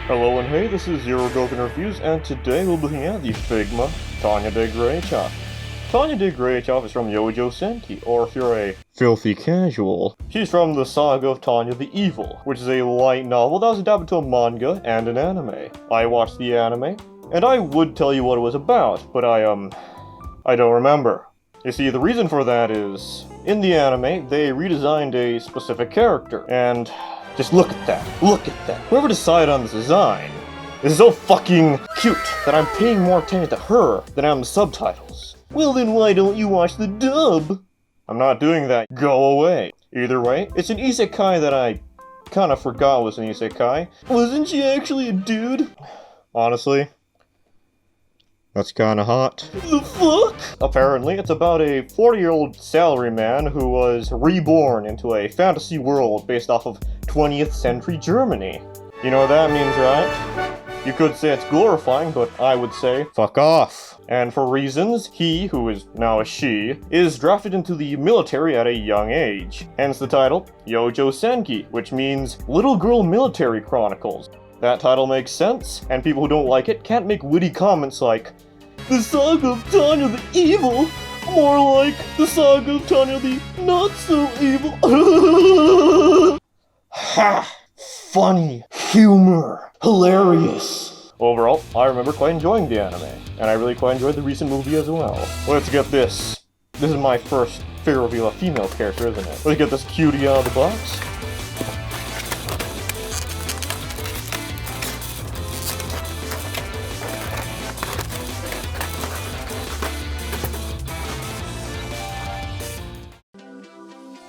Hello and hey, this is ZEROGOkin Reviews, and today we'll be looking at the Figma Tanya Degurechaff. Tanya Degurechaff is from Youjo Senki, or if you're a filthy casual, she's from the Saga of Tanya the Evil, which is a light novel that was adapted to a manga and an anime. I watched the anime, and I would tell you what it was about, but I don't remember. You see, the reason for that is, in the anime, they redesigned a specific character, and just look at that. Look at that. Whoever decided on this design is so fucking cute that I'm paying more attention to her than I'm the subtitles. Well then why don't you watch the dub? I'm not doing that. Go away. Either way, it's an isekai that I kinda forgot was an isekai. Wasn't she actually a dude? Honestly, that's kinda hot. The fuck? Apparently, it's about a 40-year-old salaryman who was reborn into a fantasy world based off of 20th century Germany. You know what that means, right? You could say it's glorifying, but I would say, fuck off. And for reasons, he, who is now a she, is drafted into the military at a young age. Hence the title, Youjo Senki, which means Little Girl Military Chronicles. That title makes sense, and people who don't like it can't make witty comments like, the Saga of Tanya the Evil, more like the Saga of Tanya the Not-So-Evil. Ha! Funny, humor, hilarious. Overall, I remember quite enjoying the anime, and I really quite enjoyed the recent movie as well. Let's get this. This is my first figure reveal of a female character, isn't it? Let's get this cutie out of the box.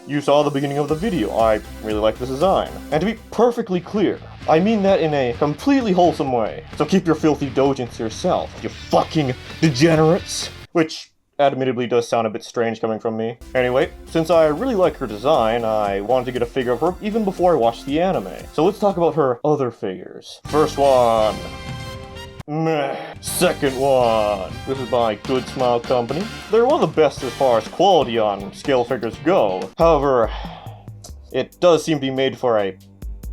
You saw the beginning of the video. I really like this design. And to be perfectly clear, I mean that in a completely wholesome way. So keep your filthy doujins to yourself, you fucking degenerates. Which, admittedly, does sound a bit strange coming from me. Anyway, since I really like her design, I wanted to get a figure of her even before I watched the anime. So let's talk about her other figures. First one. Meh. Second one. This is by Good Smile Company. They're one of the best as far as quality on scale figures go. However, it does seem to be made for a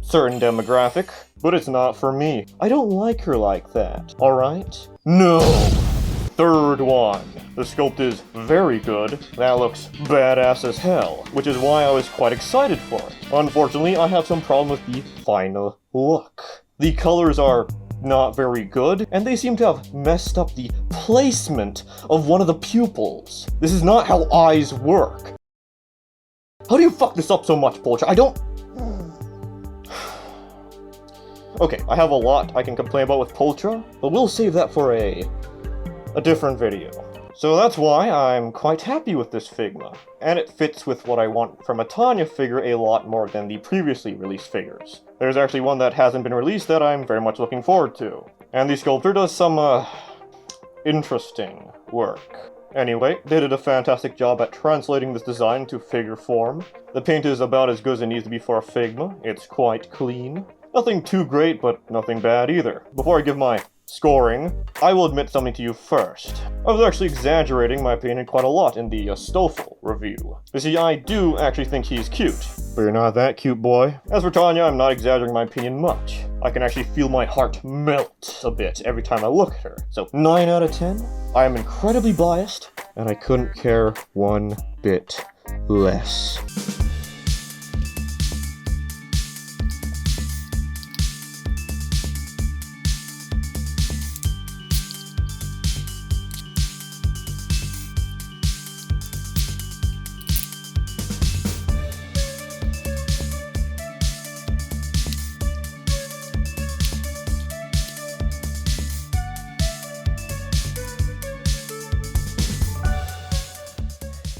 certain demographic, but it's not for me. I don't like her like that, alright? No! Third one. The sculpt is very good. That looks badass as hell, which is why I was quite excited for it. Unfortunately, I have some problem with the final look. The colors are not very good, and they seem to have messed up the placement of one of the pupils. This is not how eyes work. How do you fuck this up so much, Polcha? I don't... Okay, I have a lot I can complain about with Polcha, but we'll save that for a different video. So that's why I'm quite happy with this Figma, and it fits with what I want from a Tanya figure a lot more than the previously released figures. There's actually one that hasn't been released that I'm very much looking forward to. And the sculptor does some, interesting work. Anyway, they did a fantastic job at translating this design to figure form. The paint is about as good as it needs to be for a Figma. It's quite clean. Nothing too great, but nothing bad either. Before I give my scoring, I will admit something to you first. I was actually exaggerating my opinion quite a lot in the Stoffel review. You see, I do actually think he's cute, but you're not that cute, boy. As for Tanya, I'm not exaggerating my opinion much. I can actually feel my heart melt a bit every time I look at her. So 9 out of 10, I am incredibly biased, and I couldn't care one bit less.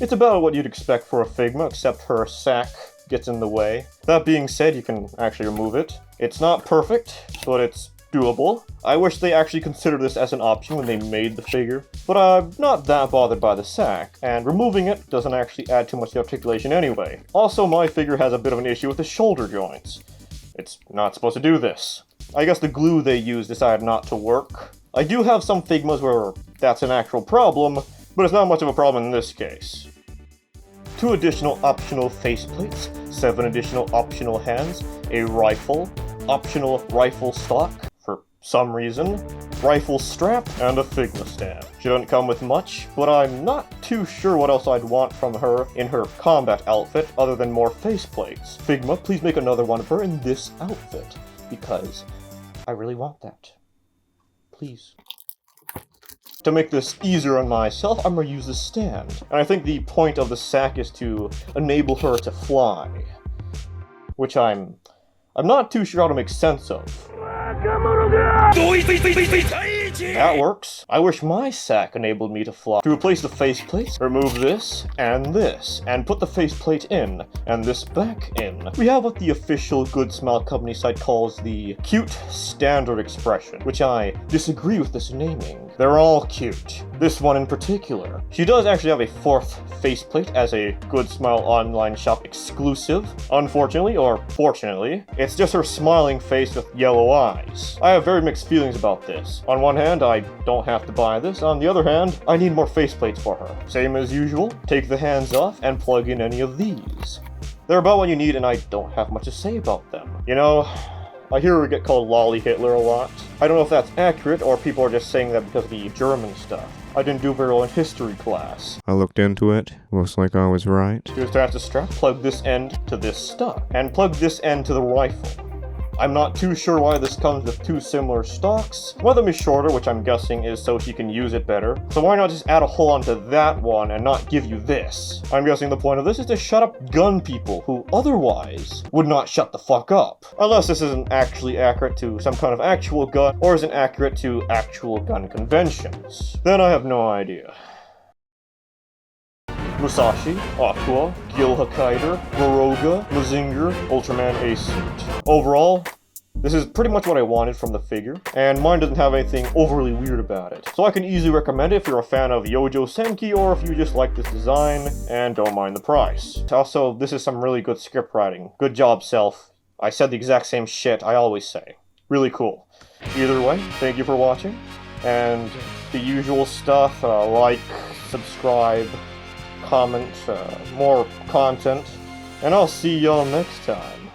It's about what you'd expect for a Figma, except her sack gets in the way. That being said, you can actually remove it. It's not perfect, but it's doable. I wish they actually considered this as an option when they made the figure, but I'm not that bothered by the sack, and removing it doesn't actually add too much to articulation anyway. Also, my figure has a bit of an issue with the shoulder joints. It's not supposed to do this. I guess the glue they used decided not to work. I do have some Figmas where that's an actual problem, but it's not much of a problem in this case. 2 additional optional faceplates, 7 additional optional hands, a rifle, optional rifle stock, some reason, rifle strap, and a Figma stand. She doesn't come with much, but I'm not too sure what else I'd want from her in her combat outfit other than more faceplates. Figma, please make another one of her in this outfit, because I really want that. Please. To make this easier on myself, I'm gonna use the stand. And I think the point of the sack is to enable her to fly. Which I'm not too sure how to make sense of. That works. I wish my sack enabled me to fly. To replace the faceplates, remove this, and put the faceplate in, and this back in. We have what the official Good Smile Company site calls the cute standard expression, which I disagree with this naming. They're all cute. This one in particular. She does actually have a fourth faceplate as a Good Smile online shop exclusive. Unfortunately, or fortunately, it's just her smiling face with yellow eyes. I have very mixed feelings about this. On one hand, I don't have to buy this. On the other hand, I need more faceplates for her. Same as usual, take the hands off and plug in any of these. They're about what you need and I don't have much to say about them. You know, I hear we get called Lolly Hitler a lot. I don't know if that's accurate or people are just saying that because of the German stuff. I didn't do very well in history class. I looked into it. Looks like I was right. To attach the strap, plug this end to this stock, and plug this end to the rifle. I'm not too sure why this comes with two similar stocks. One of them is shorter, which I'm guessing is so she can use it better. So why not just add a hole onto that one and not give you this? I'm guessing the point of this is to shut up gun people who otherwise would not shut the fuck up. Unless this isn't actually accurate to some kind of actual gun, or isn't accurate to actual gun conventions. Then I have no idea. Musashi, Aqua, Gil Hakaider, Baroga, Mazinger, Ultraman Ace Suit. Overall, this is pretty much what I wanted from the figure, and mine doesn't have anything overly weird about it. So I can easily recommend it if you're a fan of Youjo Senki or if you just like this design and don't mind the price. Also, this is some really good script writing. Good job, Self. I said the exact same shit I always say. Really cool. Either way, thank you for watching, and the usual stuff, like, subscribe, comment, more content, and I'll see y'all next time.